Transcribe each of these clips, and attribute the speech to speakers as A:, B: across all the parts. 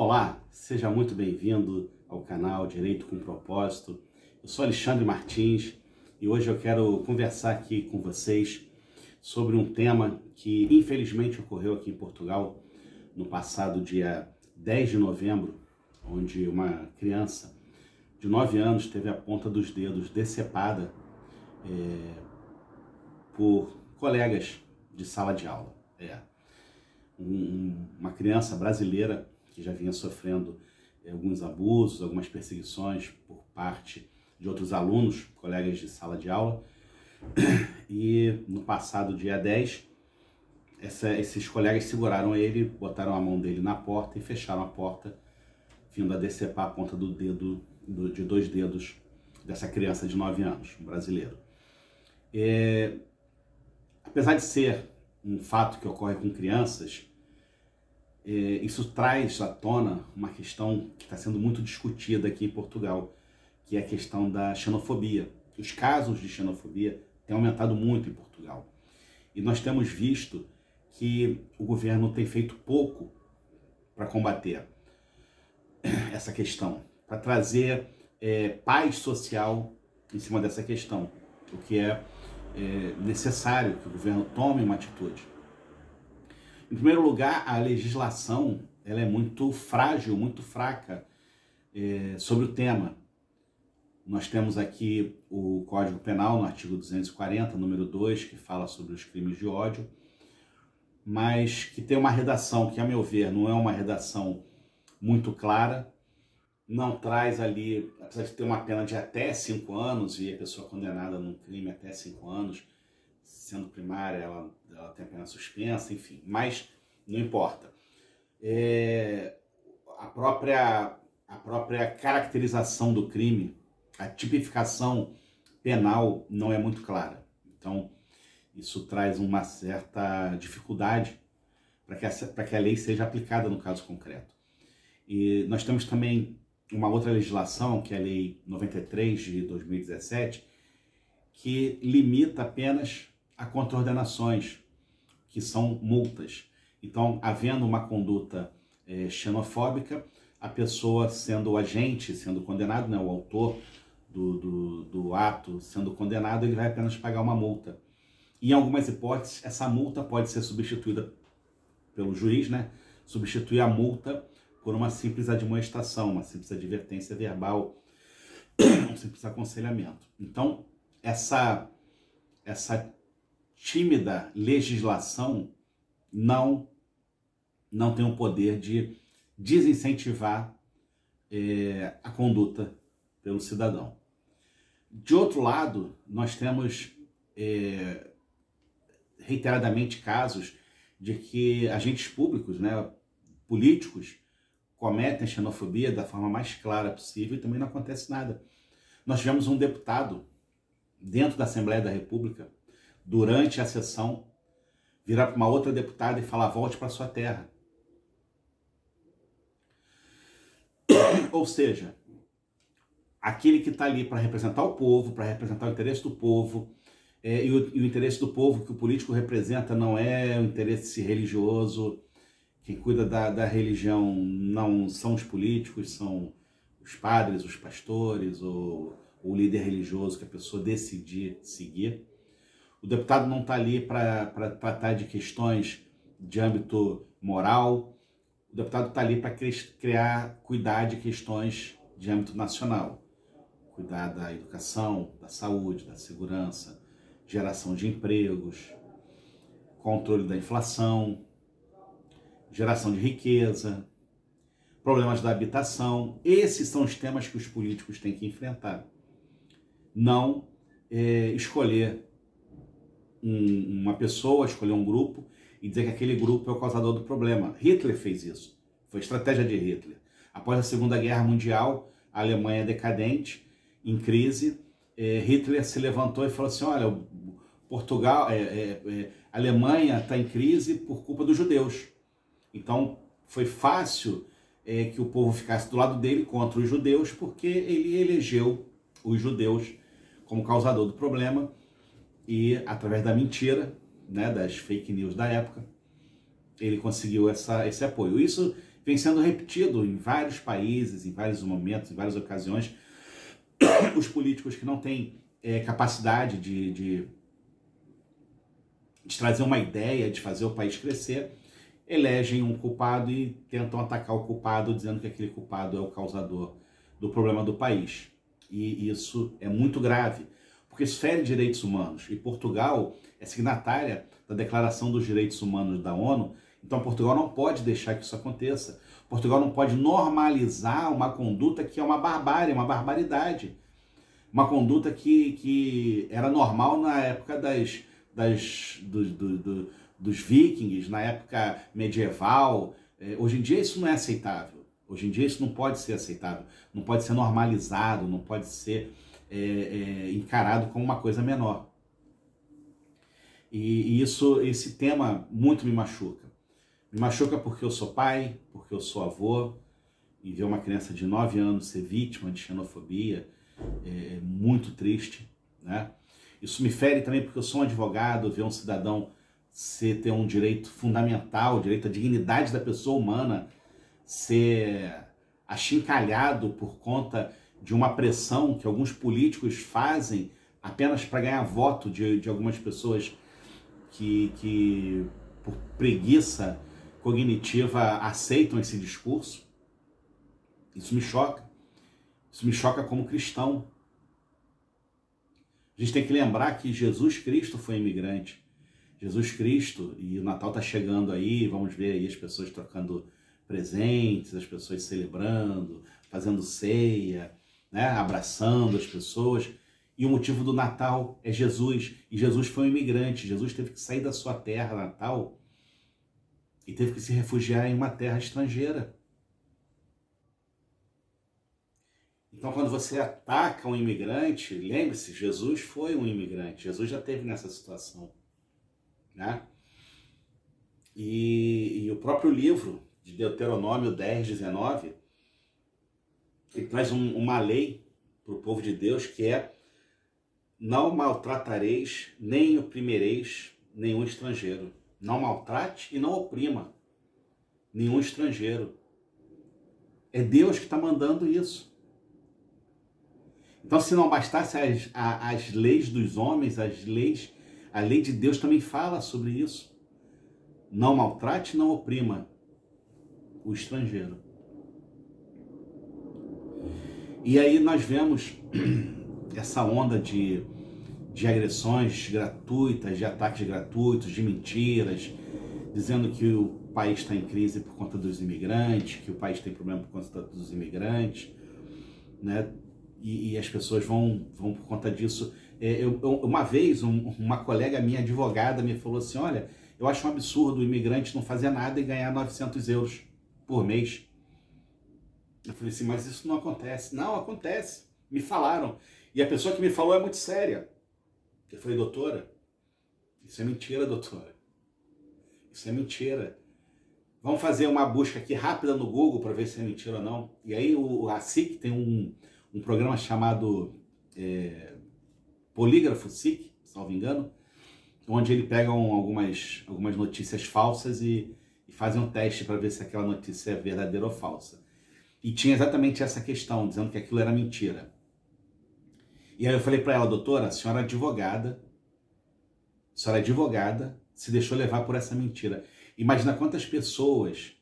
A: Olá, seja muito bem-vindo ao canal Direito com Propósito. Eu sou Alexandre Martins e hoje eu quero conversar aqui com vocês sobre um tema que infelizmente ocorreu aqui em Portugal no passado dia 10 de novembro, onde uma criança de 9 anos teve a ponta dos dedos decepada por colegas de sala de aula. Uma criança brasileira que já vinha sofrendo alguns abusos, algumas perseguições por parte de outros alunos, colegas de sala de aula. E no passado dia 10, esses colegas seguraram ele, botaram a mão dele na porta e fecharam a porta, vindo a decepar a ponta do dedo, de 2 dedos dessa criança de 9 anos, um brasileiro. Apesar de ser um fato que ocorre com crianças, isso traz à tona uma questão que está sendo muito discutida aqui em Portugal, que é a questão da xenofobia. Os casos de xenofobia têm aumentado muito em Portugal. E nós temos visto que o governo tem feito pouco para combater essa questão, para trazer paz social em cima dessa questão, o que é necessário que o governo tome uma atitude. Em primeiro lugar, a legislação ela é muito frágil, muito fraca sobre o tema. Nós temos aqui o Código Penal, no artigo 240, número 2, que fala sobre os crimes de ódio, mas que tem uma redação que, a meu ver, não é uma redação muito clara, não traz ali, apesar de ter uma pena de até 5 anos, e a pessoa condenada num crime até 5 anos, sendo primária, ela tem a pena suspensa, enfim, mas não importa. A própria caracterização do crime, a tipificação penal não é muito clara. Então, isso traz uma certa dificuldade para que a lei seja aplicada no caso concreto. E nós temos também uma outra legislação, que é a Lei 93 de 2017, que limita apenas a contraordenações, que são multas. Então, havendo uma conduta xenofóbica, a pessoa sendo o agente, sendo condenado, né, o autor do ato sendo condenado, ele vai apenas pagar uma multa. Em algumas hipóteses, essa multa pode ser substituída pelo juiz, né, substituir a multa por uma simples admoestação, uma simples advertência verbal, um simples aconselhamento. Então, essa tímida legislação não tem o poder de desincentivar a conduta pelo cidadão. De outro lado, nós temos reiteradamente casos de que agentes públicos, né, políticos, cometem xenofobia da forma mais clara possível e também não acontece nada. Nós tivemos um deputado dentro da Assembleia da República, durante a sessão, virar para uma outra deputada e falar: volte para sua terra. Ou seja, aquele que está ali para representar o povo, para representar o interesse do povo, e o interesse do povo que o político representa não é o interesse religioso. Quem cuida da religião não são os políticos, são os padres, os pastores, ou o líder religioso que a pessoa decidir seguir. O deputado não está ali para tratar de questões de âmbito moral. O deputado está ali para cuidar de questões de âmbito nacional. Cuidar da educação, da saúde, da segurança, geração de empregos, controle da inflação, geração de riqueza, problemas da habitação. Esses são os temas que os políticos têm que enfrentar. Não escolher uma pessoa, escolher um grupo e dizer que aquele grupo é o causador do problema. Hitler fez isso. Foi estratégia de Hitler. Após a Segunda Guerra Mundial, a Alemanha decadente, em crise, Hitler se levantou e falou assim: olha, Portugal, a Alemanha está em crise por culpa dos judeus. Então, foi fácil que o povo ficasse do lado dele contra os judeus, porque ele elegeu os judeus como causador do problema e, através da mentira, né, das fake news da época, ele conseguiu esse apoio. Isso vem sendo repetido em vários países, em vários momentos, em várias ocasiões. Os políticos que não têm capacidade de trazer uma ideia, de fazer o país crescer, elegem um culpado e tentam atacar o culpado, dizendo que aquele culpado é o causador do problema do país. E isso é muito grave, porque isso fere direitos humanos. E Portugal é signatária da Declaração dos Direitos Humanos da ONU, então Portugal não pode deixar que isso aconteça. Portugal não pode normalizar uma conduta que é uma barbárie, uma barbaridade. Uma conduta que era normal na época dos vikings, na época medieval. Hoje em dia isso não é aceitável. Hoje em dia isso não pode ser aceitável. Não pode ser normalizado, não pode ser encarado como uma coisa menor. E esse tema muito me machuca. Me machuca porque eu sou pai, porque eu sou avô, e ver uma criança de 9 anos ser vítima de xenofobia é muito triste, né? Isso me fere também porque eu sou um advogado, ver um cidadão ter um direito fundamental, o direito à dignidade da pessoa humana, ser achincalhado por conta de uma pressão que alguns políticos fazem apenas para ganhar voto de algumas pessoas que por preguiça cognitiva aceitam esse discurso. Isso me choca. Isso me choca como cristão. A gente tem que lembrar que Jesus Cristo foi imigrante. Jesus Cristo, e o Natal está chegando aí, vamos ver aí as pessoas trocando presentes, as pessoas celebrando, fazendo ceia, né, abraçando as pessoas. E o motivo do Natal é Jesus. E Jesus foi um imigrante. Jesus teve que sair da sua terra natal e teve que se refugiar em uma terra estrangeira. Então, quando você ataca um imigrante, lembre-se, Jesus foi um imigrante. Jesus já esteve nessa situação, né? E o próprio livro de Deuteronômio 10:19, ele traz uma lei para o povo de Deus que é: não maltratareis nem oprimireis nenhum estrangeiro. Não maltrate e não oprima nenhum estrangeiro. É Deus que está mandando isso. Então, se não bastasse as leis dos homens, a lei de Deus também fala sobre isso. Não maltrate, não oprima o estrangeiro. E aí nós vemos essa onda de agressões gratuitas, de ataques gratuitos, de mentiras, dizendo que o país está em crise por conta dos imigrantes, que o país tem problema por conta dos imigrantes, né? E as pessoas vão por conta disso. Uma vez, uma colega minha, advogada, me falou assim: olha, eu acho um absurdo o imigrante não fazer nada e ganhar 900 euros por mês. Eu falei assim, mas isso não acontece. Não, acontece. Me falaram. E a pessoa que me falou é muito séria. Eu falei, doutora, isso é mentira, doutora. Isso é mentira. Vamos fazer uma busca aqui rápida no Google para ver se é mentira ou não. E aí a SIC tem um programa chamado Polígrafo SIC, salvo engano, onde ele pega algumas notícias falsas e fazem um teste para ver se aquela notícia é verdadeira ou falsa. E tinha exatamente essa questão, dizendo que aquilo era mentira. E aí eu falei para ela, doutora, a senhora é advogada, se deixou levar por essa mentira. Imagina quantas pessoas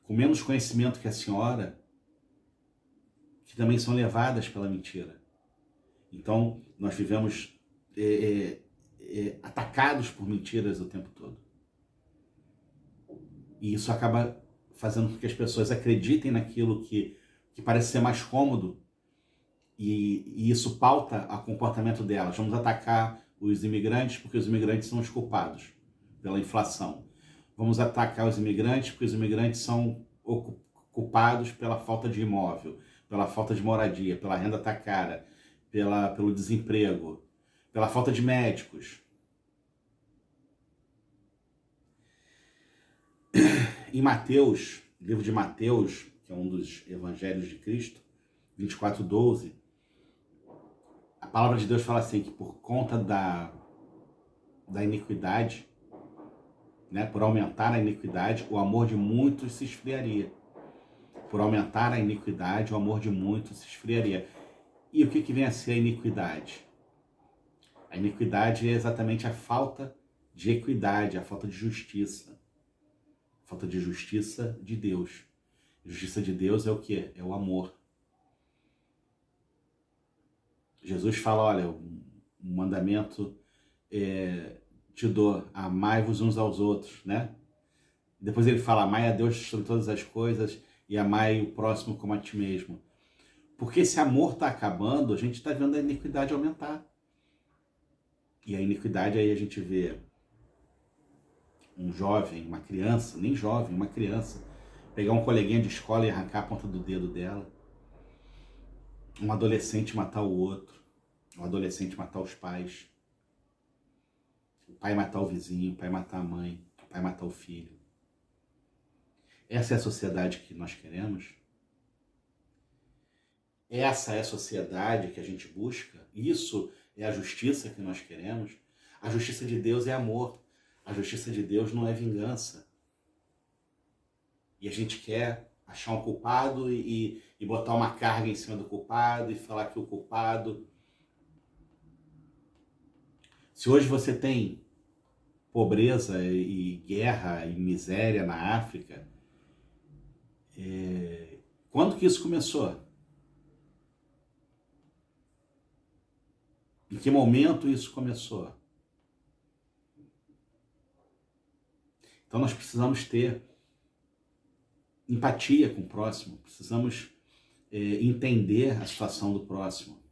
A: com menos conhecimento que a senhora que também são levadas pela mentira. Então, nós vivemos atacados por mentiras o tempo todo. E isso acaba fazendo com que as pessoas acreditem naquilo que parece ser mais cômodo, e isso pauta o comportamento delas. Vamos atacar os imigrantes porque os imigrantes são os culpados pela inflação. Vamos atacar os imigrantes porque os imigrantes são culpados pela falta de imóvel, pela falta de moradia, pela renda tá cara, pelo desemprego, pela falta de médicos. Em Mateus, livro de Mateus, que é um dos evangelhos de Cristo, 24:12, a palavra de Deus fala assim, que por conta da iniquidade, né? Por aumentar a iniquidade, o amor de muitos se esfriaria. Por aumentar a iniquidade, o amor de muitos se esfriaria. E o que vem a ser a iniquidade? A iniquidade é exatamente a falta de equidade, a falta de justiça. A falta de justiça de Deus. Justiça de Deus é o quê? É o amor. Jesus fala, olha, um mandamento te dou, amai-vos uns aos outros, né? Depois ele fala, amai a Deus sobre todas as coisas e amai o próximo como a ti mesmo. Porque esse amor está acabando, a gente está vendo a iniquidade aumentar. E a iniquidade aí a gente vê um jovem, uma criança, nem jovem, uma criança, pegar um coleguinha de escola e arrancar a ponta do dedo dela. Um adolescente matar o outro. Um adolescente matar os pais. O pai matar o vizinho, o pai matar a mãe, o pai matar o filho. Essa é a sociedade que nós queremos? Essa é a sociedade que a gente busca? Isso é a justiça que nós queremos? A justiça de Deus é amor. A justiça de Deus não é vingança. E a gente quer achar um culpado e botar uma carga em cima do culpado e falar que o culpado... Se hoje você tem pobreza e guerra e miséria na África, quando que isso começou? Em que momento isso começou? Então nós precisamos ter empatia com o próximo, precisamos entender a situação do próximo.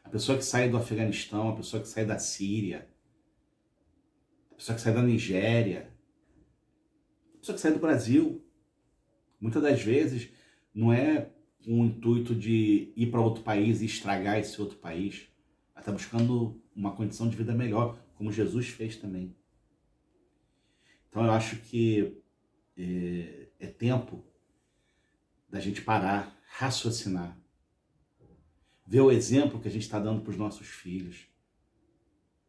A: A pessoa que sai do Afeganistão, a pessoa que sai da Síria, a pessoa que sai da Nigéria, a pessoa que sai do Brasil, muitas das vezes não é com o intuito de ir para outro país e estragar esse outro país. Ela está buscando uma condição de vida melhor, como Jesus fez também. Então eu acho que é tempo da gente parar, raciocinar, ver o exemplo que a gente está dando para os nossos filhos,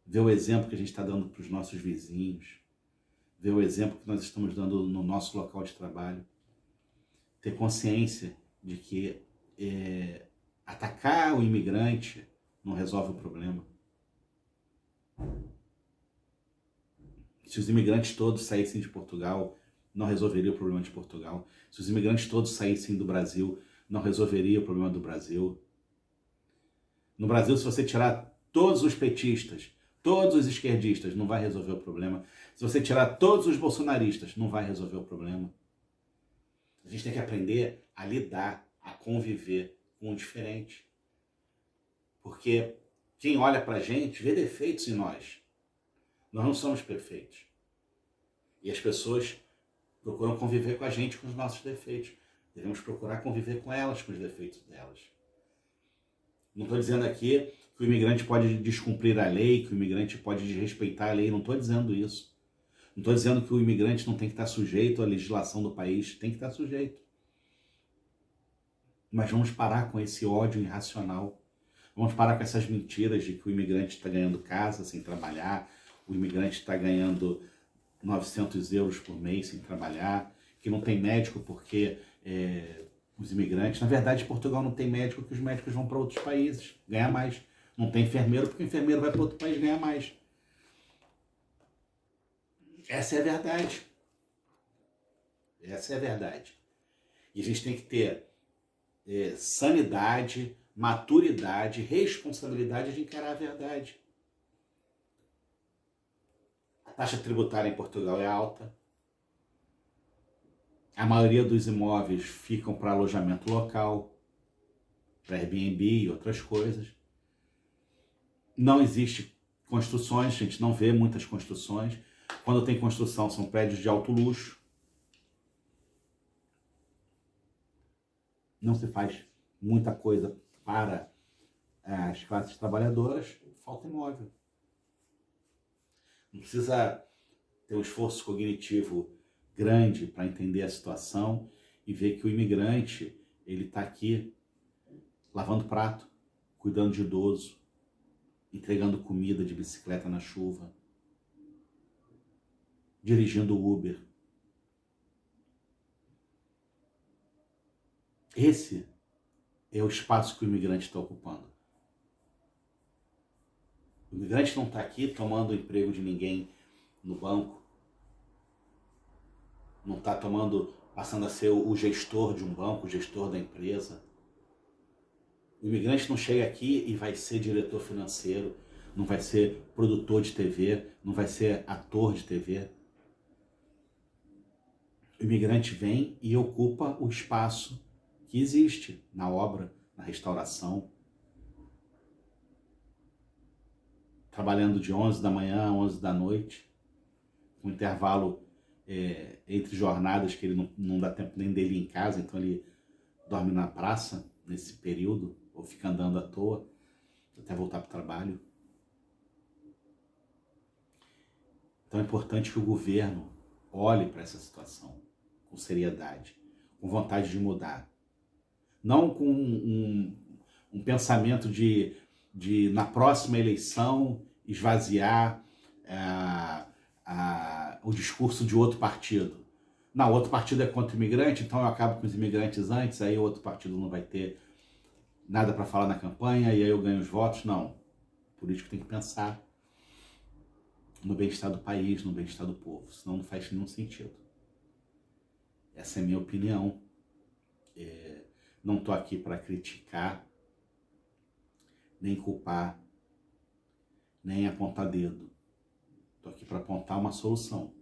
A: ver o exemplo que a gente está dando para os nossos vizinhos, ver o exemplo que nós estamos dando no nosso local de trabalho, ter consciência de que atacar o imigrante não resolve o problema. Se os imigrantes todos saíssem de Portugal, não resolveria o problema de Portugal. Se os imigrantes todos saíssem do Brasil, não resolveria o problema do Brasil. No Brasil, se você tirar todos os petistas, todos os esquerdistas, não vai resolver o problema. Se você tirar todos os bolsonaristas, não vai resolver o problema. A gente tem que aprender a lidar, a conviver com o diferente. Porque quem olha pra gente vê defeitos em nós. Nós não somos perfeitos. E as pessoas procuram conviver com a gente com os nossos defeitos. Devemos procurar conviver com elas, com os defeitos delas. Não estou dizendo aqui que o imigrante pode descumprir a lei, que o imigrante pode desrespeitar a lei. Não estou dizendo isso. Não estou dizendo que o imigrante não tem que estar sujeito à legislação do país. Tem que estar sujeito. Mas vamos parar com esse ódio irracional. Vamos parar com essas mentiras de que o imigrante está ganhando casa sem trabalhar, o imigrante está ganhando 900 euros por mês sem trabalhar, que não tem médico porque os imigrantes... Na verdade, Portugal não tem médico porque os médicos vão para outros países ganhar mais. Não tem enfermeiro porque o enfermeiro vai para outro país ganhar mais. Essa é a verdade. Essa é a verdade. E a gente tem que ter sanidade, maturidade, responsabilidade de encarar a verdade. A taxa tributária em Portugal é alta. A maioria dos imóveis ficam para alojamento local, para Airbnb e outras coisas. Não existe construções, a gente não vê muitas construções. Quando tem construção, são prédios de alto luxo. Não se faz muita coisa para as classes trabalhadoras, falta imóvel. Não precisa ter um esforço cognitivo grande para entender a situação e ver que o imigrante, ele está aqui lavando prato, cuidando de idoso, entregando comida de bicicleta na chuva. dirigindo o Uber. Esse é o espaço que o imigrante está ocupando. O imigrante não está aqui tomando o emprego de ninguém no banco, não está passando a ser o gestor de um banco, o gestor da empresa. O imigrante não chega aqui e vai ser diretor financeiro, não vai ser produtor de TV, não vai ser ator de TV. O imigrante vem e ocupa o espaço que existe na obra, na restauração, trabalhando de 11 da manhã a 11 da noite, com um intervalo entre jornadas que ele não dá tempo nem dele ir em casa, então ele dorme na praça nesse período, ou fica andando à toa, até voltar para o trabalho. Então é importante que o governo olhe para essa situação com seriedade, com vontade de mudar. Não com um pensamento de na próxima eleição, esvaziar o discurso de outro partido. Não, outro partido é contra o imigrante, então eu acabo com os imigrantes antes, aí o outro partido não vai ter nada para falar na campanha, e aí eu ganho os votos. Não. O político tem que pensar no bem-estar do país, no bem-estar do povo, senão não faz nenhum sentido. Essa é a minha opinião. Não estou aqui para criticar, nem culpar, nem apontar dedo. Estou aqui para apontar uma solução.